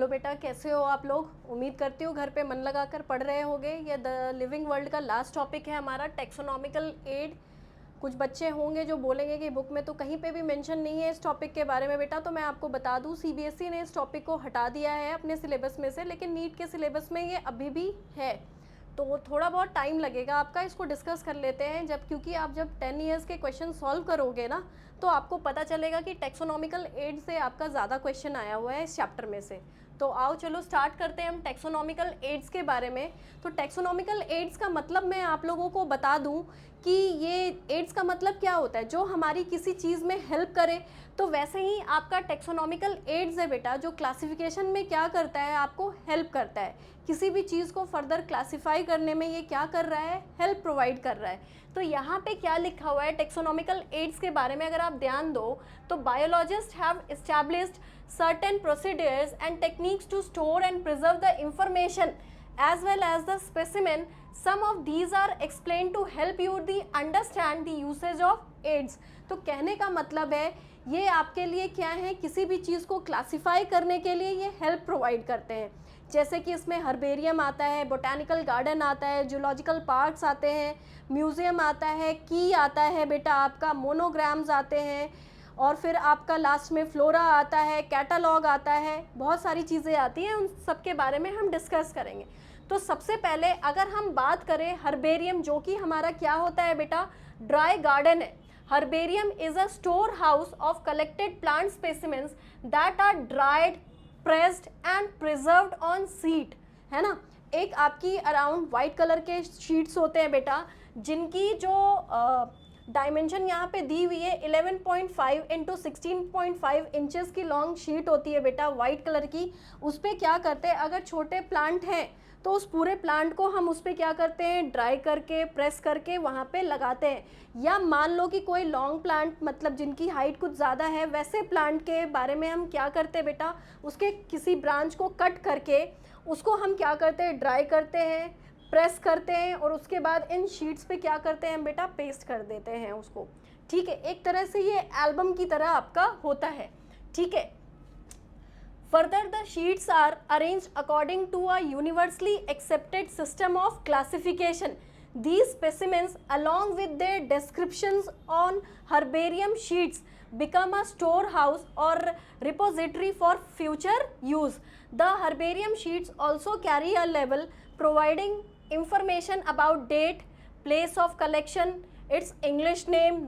Hello बेटा, कैसे हो आप लोग? उम्मीद करती हूँ घर पे मन लगाकर पढ़ रहे होंगे। ये द लिविंग वर्ल्ड का लास्ट टॉपिक है हमारा, टेक्सोनॉमिकल एड। कुछ बच्चे होंगे जो बोलेंगे कि बुक में तो कहीं पे भी मेंशन नहीं है इस टॉपिक के बारे में। बेटा तो मैं आपको बता दूं, सीबीएसई ने इस टॉपिक को हटा दिया है अपने सिलेबस में से, लेकिन नीट के सिलेबस में ये अभी भी है। तो थोड़ा बहुत टाइम लगेगा आपका, इसको डिस्कस कर लेते हैं क्योंकि आप जब 10 ईयर्स के क्वेश्चन सॉल्व करोगे ना, तो आपको पता चलेगा कि टेक्सोनॉमिकल एड से आपका ज़्यादा क्वेश्चन आया हुआ है इस चैप्टर में से। तो आओ चलो स्टार्ट करते हैं हम टेक्सोनॉमिकल एड्स के बारे में। तो टेक्सोनॉमिकल एड्स का मतलब मैं आप लोगों को बता दूं कि ये एड्स का मतलब क्या होता है, जो हमारी किसी चीज़ में हेल्प करे। तो वैसे ही आपका टेक्सोनॉमिकल एड्स है बेटा, जो क्लासिफिकेशन में क्या करता है, आपको हेल्प करता है। किसी भी चीज़ को फर्दर क्लासिफाई करने में ये क्या कर रहा है, हेल्प प्रोवाइड कर रहा है। तो यहाँ पे क्या लिखा हुआ है टेक्सोनॉमिकल एड्स के बारे में, अगर आप ध्यान दो तो biologist have established certain procedures and techniques to store and preserve the information as well as the specimen. Some of these are explained to help you understand the usage of aids. तो कहने का मतलब है ये आपके लिए क्या है, किसी भी चीज़ को क्लासिफाई करने के लिए ये हेल्प प्रोवाइड करते हैं। जैसे कि इसमें हर्बेरियम आता है, बोटानिकल गार्डन आता है, जूलॉजिकल पार्क्स आते हैं, म्यूज़ियम आता है, की आता है बेटा आपका, मोनोग्राम्स आते हैं, और फिर आपका लास्ट में फ्लोरा आता है, कैटलॉग आता है, बहुत सारी चीज़ें आती हैं। उन सब के बारे में हम डिस्कस करेंगे। तो सबसे पहले अगर हम बात करें हर्बेरियम, जो कि हमारा क्या होता है बेटा, ड्राई गार्डन है। Herbarium is a store house of collected plant specimens that are dried, pressed and preserved on sheet, है ना। एक आपकी अराउंड वाइट कलर के शीट्स होते हैं बेटा, जिनकी जो डायमेंशन यहाँ पे दी हुई है 11.5 इंटू 16.5 इंचेस की लॉन्ग शीट होती है बेटा, वाइट कलर की। उस पर क्या करते हैं, अगर छोटे प्लांट हैं तो उस पूरे प्लांट को हम उस पर क्या करते हैं, ड्राई करके प्रेस करके वहाँ पे लगाते हैं। या मान लो कि कोई लॉन्ग प्लांट, मतलब जिनकी हाइट कुछ ज़्यादा है, वैसे प्लांट के बारे में हम क्या करते हैं बेटा, उसके किसी ब्रांच को कट करके उसको हम क्या करते हैं, ड्राई करते हैं, प्रेस करते हैं, और उसके बाद इन शीट्स पे क्या करते हैं बेटा, पेस्ट कर देते हैं उसको। ठीक है, एक तरह से ये एल्बम की तरह आपका होता है। ठीक है, further the sheets are arranged according to a universally accepted system of classification. These specimens along with their descriptions on herbarium sheets become a storehouse or repository for future use. The herbarium sheets also carry a label providing information about date, place of collection, its English name,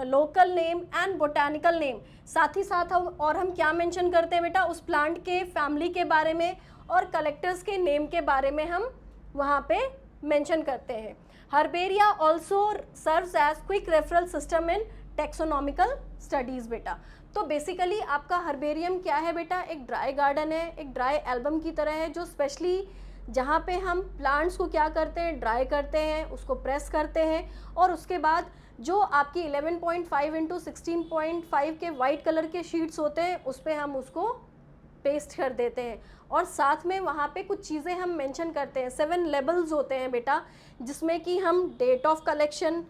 local name and botanical name. साथ ही साथ हम क्या mention करते हैं बेटा, उस plant के family के बारे में और कलेक्टर्स के नेम के बारे में हम वहाँ पे मेंशन करते हैं। Herbaria also serves as quick referral system in taxonomical studies बेटा। तो बेसिकली आपका हर्बेरियम क्या है बेटा, एक ड्राई गार्डन है, एक ड्राई एल्बम की तरह है, जो स्पेशली जहाँ पे हम प्लांट्स को क्या करते हैं, ड्राई करते हैं, उसको प्रेस करते हैं, और उसके बाद जो आपकी 11.5 इंटू 16.5 के वाइट कलर के शीट्स होते हैं, उस पर हम उसको पेस्ट कर देते हैं। और साथ में वहाँ पे कुछ चीज़ें हम मेंशन करते हैं, 7 लेबल्स होते हैं बेटा, जिसमें कि हम date of collection,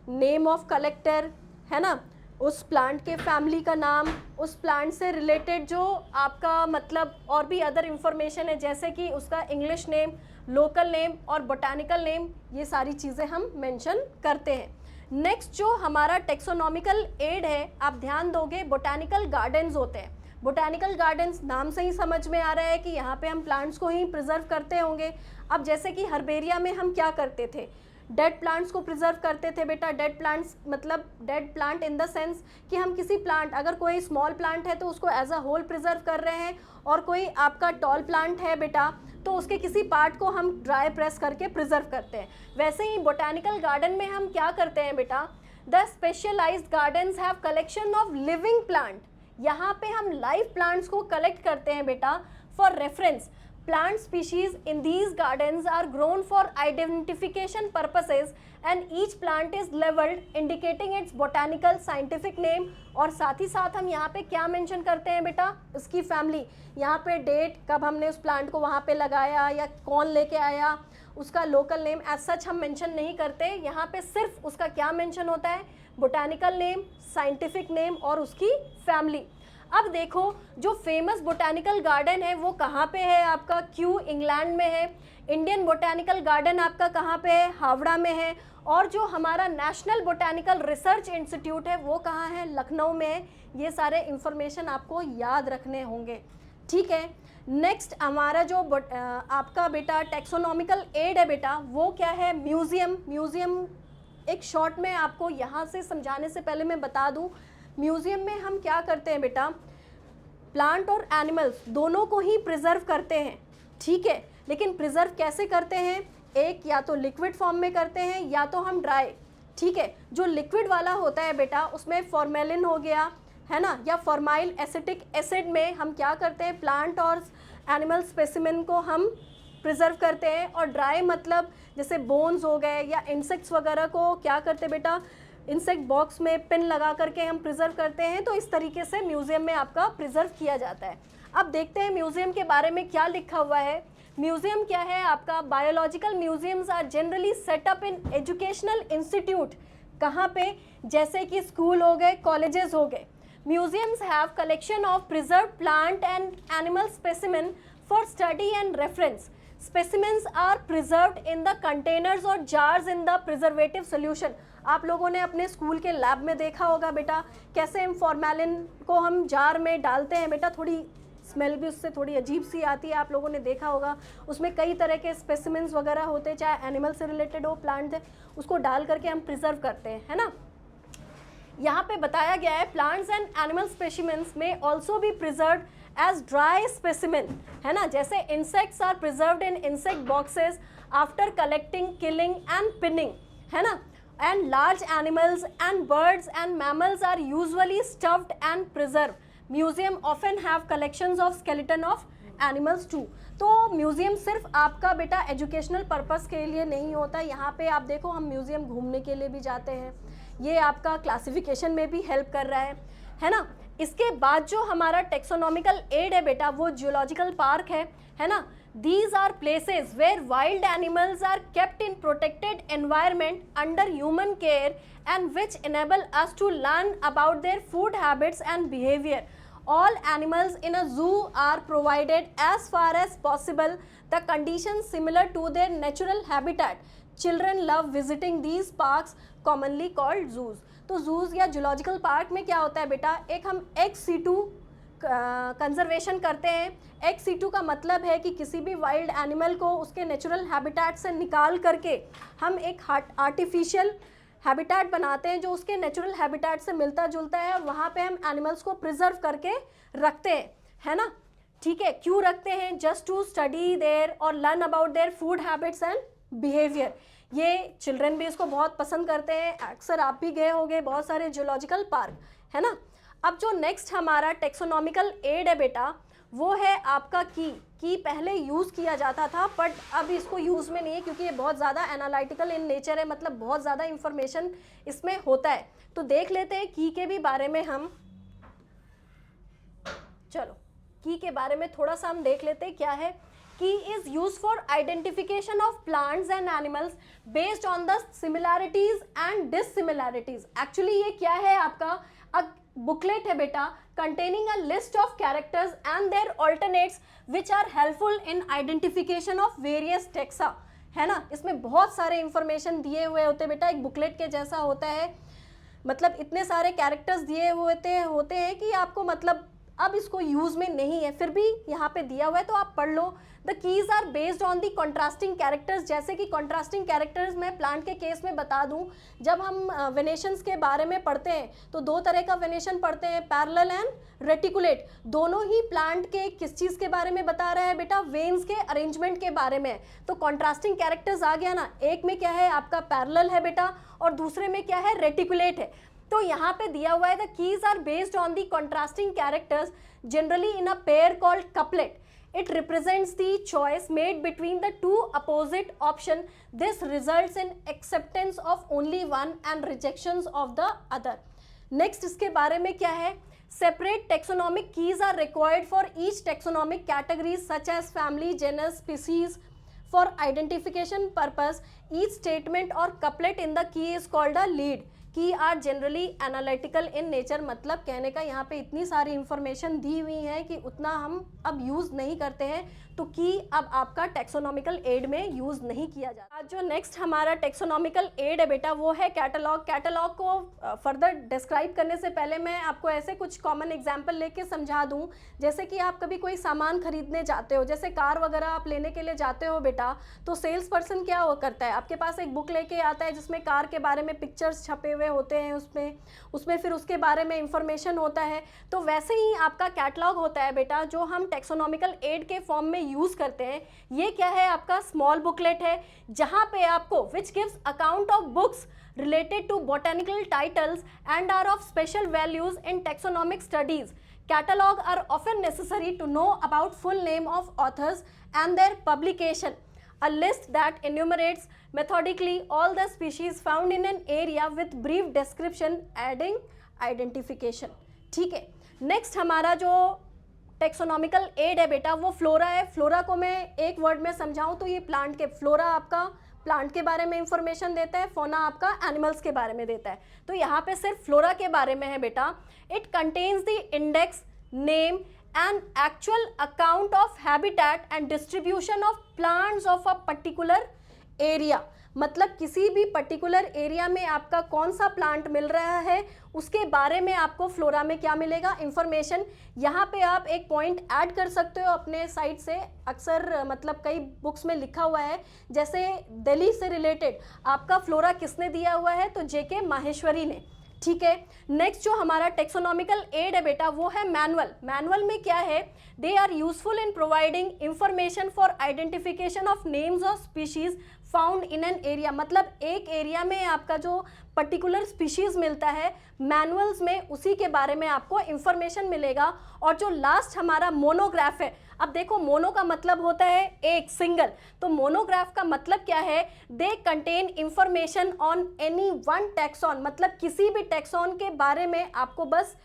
name of collector, है ना, उस प्लांट के फैमिली का नाम, उस प्लांट से रिलेटेड जो आपका मतलब और भी अदर इंफॉर्मेशन है, जैसे कि उसका इंग्लिश नेम, लोकल नेम और बोटानिकल नेम, ये सारी चीज़ें हम मेंशन करते हैं। नेक्स्ट जो हमारा टेक्सोनॉमिकल एड है, आप ध्यान दोगे, बोटानिकल गार्डन्स होते हैं। बोटानिकल गार्डन्स नाम से ही समझ में आ रहा है कि यहाँ पे हम प्लांट्स को ही प्रिजर्व करते होंगे। अब जैसे कि हर्बेरिया में हम क्या करते थे, डेड प्लांट्स को प्रिजर्व करते थे बेटा। डेड प्लांट्स मतलब dead plant in the sense कि हम किसी प्लांट, अगर कोई स्मॉल प्लांट है तो उसको एज अ होल प्रिजर्व कर रहे हैं, और कोई आपका टॉल प्लांट है बेटा तो उसके किसी पार्ट को हम ड्राई प्रेस करके प्रिजर्व करते हैं। वैसे ही बोटानिकल गार्डन में हम क्या करते हैं बेटा, the specialized gardens have collection of living plant. यहाँ पे हम लाइव प्लांट्स को कलेक्ट करते हैं बेटा for reference. Plant species in these gardens are grown for identification purposes and each plant is labelled indicating its botanical scientific name. और साथ ही साथ हम यहाँ पे क्या मेंशन करते हैं बेटा, उसकी फैमिली, यहाँ पे डेट, कब हमने उस प्लांट को वहाँ पे लगाया या कौन लेके आया, उसका लोकल नेम एज सच हम मेंशन नहीं करते। यहाँ पे सिर्फ उसका क्या मेंशन होता है, बोटानिकल नेम, साइंटिफिक नेम और उसकी फैमिली। अब देखो जो फेमस बोटेनिकल गार्डन है वो कहाँ पे है आपका, क्यू इंग्लैंड में है। इंडियन बोटेनिकल गार्डन आपका कहाँ पे है, हावड़ा में है। और जो हमारा नेशनल बोटेनिकल रिसर्च इंस्टीट्यूट है वो कहाँ है, लखनऊ में है। ये सारे इंफॉर्मेशन आपको याद रखने होंगे, ठीक है। नेक्स्ट हमारा जो आपका बेटा टेक्सोनॉमिकल एड है बेटा, वो क्या है, म्यूजियम। म्यूजियम एक शॉर्ट में आपको यहाँ से समझाने से पहले मैं बता दूँ, म्यूजियम में हम क्या करते हैं बेटा, प्लांट और एनिमल्स दोनों को ही प्रिजर्व करते हैं, ठीक है। लेकिन प्रिजर्व कैसे करते हैं, एक या तो लिक्विड फॉर्म में करते हैं या तो हम ड्राई, ठीक है। जो लिक्विड वाला होता है बेटा उसमें फॉर्मेलिन हो गया, है ना, या फॉर्माइल एसिटिक एसिड में हम क्या करते हैं, प्लांट और एनिमल स्पेसिमेन को हम प्रिजर्व करते हैं। और ड्राई मतलब जैसे बोन्स हो गए या इंसेक्ट्स वगैरह को क्या करते हैं बेटा, इंसेक्ट बॉक्स में पिन लगा करके हम प्रिजर्व करते हैं। तो इस तरीके से म्यूजियम में आपका प्रिजर्व किया जाता है। अब देखते हैं म्यूजियम के बारे में क्या लिखा हुआ है। म्यूजियम क्या है आपका, biological museums are generally set up in educational institute, कहाँ पे, जैसे कि स्कूल हो गए, कॉलेजेस हो गए। Museums have collection of preserve plant and animal specimen for study and reference. Specimens are preserved in the containers और jars in the preservative solution. आप लोगों ने अपने स्कूल के लैब में देखा होगा बेटा, कैसे हम फॉर्मेलिन को हम जार में डालते हैं बेटा, थोड़ी स्मेल भी उससे थोड़ी अजीब सी आती है, आप लोगों ने देखा होगा। उसमें कई तरह के स्पेसिमेंस वगैरह होते हैं, चाहे एनिमल से रिलेटेड हो, प्लांट है, उसको डाल करके हम प्रिजर्व करते हैं, है ना। यहाँ पे बताया गया है plants and animal specimens may also be preserve as dry specimen, है ना। जैसे insects are preserved in insect boxes after collecting, killing and pinning, है ना। And large animals and birds and mammals are usually stuffed and preserve. Museum often have collections of skeleton of animals too. तो museum सिर्फ आपका बेटा educational purpose के लिए नहीं होता। यहाँ पे आप देखो हम म्यूजियम घूमने के लिए भी जाते हैं, ये आपका क्लासिफिकेशन में भी हेल्प कर रहा है ना। इसके बाद जो हमारा टेक्सोनॉमिकल एड है बेटा, वो जियोलॉजिकल पार्क है ना। These are places where wild animals are kept in protected environment under human care and which enable us to learn about their food habits and behavior. All animals in a zoo are provided as far as possible the conditions similar to their natural habitat. Children love visiting these parks commonly called zoos. तो zoos या zoological park में क्या होता है बेटा, एक हम ex situ conservation करते हैं। एक्स सीटू का मतलब है कि किसी भी वाइल्ड एनिमल को उसके नेचुरल हैबिटेट से निकाल करके हम एक आर्टिफिशियल हैबिटेट बनाते हैं जो उसके नेचुरल हैबिटेट से मिलता जुलता है, और वहाँ पे हम एनिमल्स को प्रिजर्व करके रखते हैं, है ना, ठीक है। क्यों रखते हैं, जस्ट टू स्टडी देयर और learn about their food habits and behaviour. ये चिल्ड्रन भी इसको बहुत पसंद करते हैं, अक्सर आप भी गए होंगे बहुत सारे जूलॉजिकल पार्क, है ना। अब जो नेक्स्ट हमारा टेक्सोनॉमिकल एड है बेटा, वो है आपका की पहले यूज़ किया जाता था, बट अब इसको यूज़ में नहीं है क्योंकि ये बहुत ज़्यादा एनालिटिकल इन नेचर है, मतलब बहुत ज़्यादा इंफॉर्मेशन इसमें होता है। तो देख लेते हैं की के भी बारे में हम, चलो की के बारे में थोड़ा सा हम देख लेते हैं क्या है। Key is use for identification of plants and animals based on the similarities and dissimilarities. Actually ये क्या है आपका, बुकलेट है बेटा containing a list of characters and their alternates which are helpful in identification of various taxa, है ना। इसमें बहुत सारे इंफॉर्मेशन दिए हुए होते बेटा, एक बुकलेट के जैसा होता है, मतलब इतने सारे कैरेक्टर्स दिए हुए होते हैं कि आपको मतलब अब इसको यूज़ में नहीं है, फिर भी यहाँ पे दिया हुआ है तो आप पढ़ लो। The keys are based on the contrasting characters. जैसे कि कॉन्ट्रास्टिंग कैरेक्टर्स मैं प्लांट के केस में बता दूं, जब हम वेनेशंस के बारे में पढ़ते हैं तो दो तरह का वेनेशन पढ़ते हैं, पैरेलल एंड रेटिकुलेट। दोनों ही प्लांट के किस चीज़ के बारे में बता रहा है बेटा, वेन्स के अरेंजमेंट के बारे में। तो कॉन्ट्रास्टिंग कैरेक्टर्स आ गया ना, एक में क्या है आपका पैरेलल है बेटा और दूसरे में क्या है रेटिकुलेट है। तो यहाँ पे दिया हुआ है the keys are based on the contrasting characters generally in a pair called couplet. It represents the choice made between the two opposite option. This results in acceptance of only one and rejections of the other. Next इसके बारे में क्या है, separate taxonomic keys are required for each taxonomic categories such as family, genus, species. For identification purpose, each statement or couplet in the key is called a lead. Key are generally analytical in nature, मतलब कहने का यहाँ पे इतनी सारी information दी हुई है कि उतना हम अब यूज़ नहीं करते हैं, तो की अब आपका टेक्सोनॉमिकल एड में यूज़ नहीं किया जाता। आज जो नेक्स्ट हमारा टेक्सोनॉमिकल एड है बेटा वो है कैटलॉग। कैटलॉग को फर्दर डिस्क्राइब करने से पहले मैं आपको ऐसे कुछ कॉमन एग्जाम्पल लेके समझा दूँ। जैसे कि आप कभी कोई सामान खरीदने जाते हो, जैसे कार वगैरह आप लेने के लिए जाते हो बेटा, तो सेल्स पर्सन क्या वो करता है, आपके पास एक बुक लेके आता है जिसमें कार के बारे में पिक्चर्स छपे हुए होते हैं, उसमें फिर उसके बारे में इंफॉर्मेशन होता है। तो वैसे ही आपका कैटलॉग होता है बेटा, जो हम टेक्सोनॉमिकल एड के फॉर्म में यूज़ करते हैं। ये क्या है, आपका स्मॉल बुकलेट है, जहाँ पे आपको which gives account of books related to botanical titles and are of special values in taxonomic studies. Catalog are often necessary to know about full name of authors and their publication. A list that enumerates methodically all the species found in an area with brief description adding identification. ठीक है, next हमारा जो taxonomical add है बेटा वो flora है। Flora को मैं एक वर्ड में समझाऊं तो ये प्लांट के, फ्लोरा आपका प्लांट के बारे में इंफॉर्मेशन देता है, फोना आपका एनिमल्स के बारे में देता है। तो यहाँ पे सिर्फ फ्लोरा के बारे में है बेटा। It contains the index, name and actual account of habitat and distribution of plants of a particular area. मतलब किसी भी पर्टिकुलर एरिया में आपका कौन सा प्लांट मिल रहा है उसके बारे में आपको फ्लोरा में क्या मिलेगा, इंफॉर्मेशन। यहाँ पे आप एक पॉइंट ऐड कर सकते हो अपने साइड से, अक्सर मतलब कई बुक्स में लिखा हुआ है, जैसे दिल्ली से रिलेटेड आपका फ्लोरा किसने दिया हुआ है, तो जेके माहेश्वरी ने। ठीक है, नेक्स्ट जो हमारा टेक्सोनॉमिकल एड है बेटा वो है मैनुअल। मैनुअल में क्या है, they are useful in providing information for identification of names of species found in an area. मतलब एक एरिया में आपका जो पर्टिकुलर स्पीशीज मिलता है, मैनुअल्स में उसी के बारे में आपको इंफॉर्मेशन मिलेगा। और जो लास्ट हमारा मोनोग्राफ है, अब देखो मोनो का मतलब होता है एक, सिंगल, तो मोनोग्राफ का मतलब क्या है, they contain information on any one taxon. मतलब किसी भी टैक्सॉन के बारे में आपको बस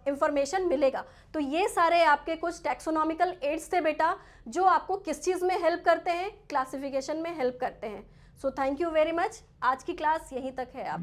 इंफॉर्मेशन मिलेगा। तो ये सारे आपके कुछ टैक्सोनॉमिकल एड्स थे बेटा, जो आपको किस चीज़ में हेल्प करते हैं, क्लासिफिकेशन में हेल्प करते हैं। So thank you very much. आज की क्लास यहीं तक है। आप